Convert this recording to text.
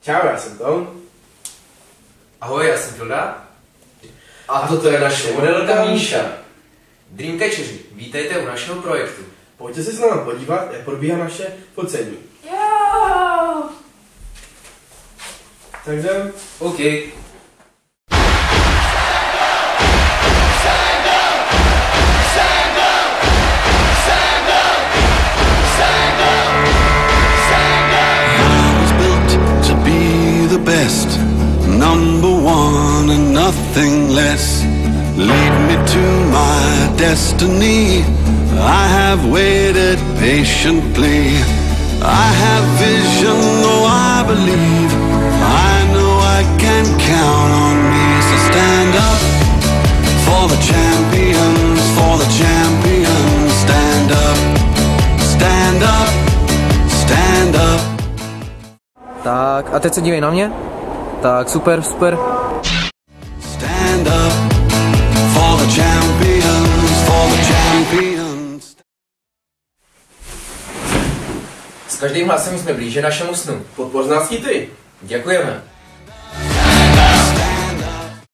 Čau, já jsem Tom. Ahoj, já jsem Tilda. A toto je naše modelka Míša. Dreamcatcheri, vítejte u našeho projektu. Pojďte se s námi podívat, jak probíhá naše focení. Jo! Tak jdem. OK. Best, number one and nothing less. Lead me to my destiny. I have waited patiently. I have vision, though I believe. I know I can count on me. So stand up for the champions, for the champions. Stand up, stand up, stand up. Tak a teď se dívej na mě. Tak super, super. Stand up for the champions, for the champions. S každým hlasem jsme blíže našemu snu. Podpoř nás i ty. Děkujeme.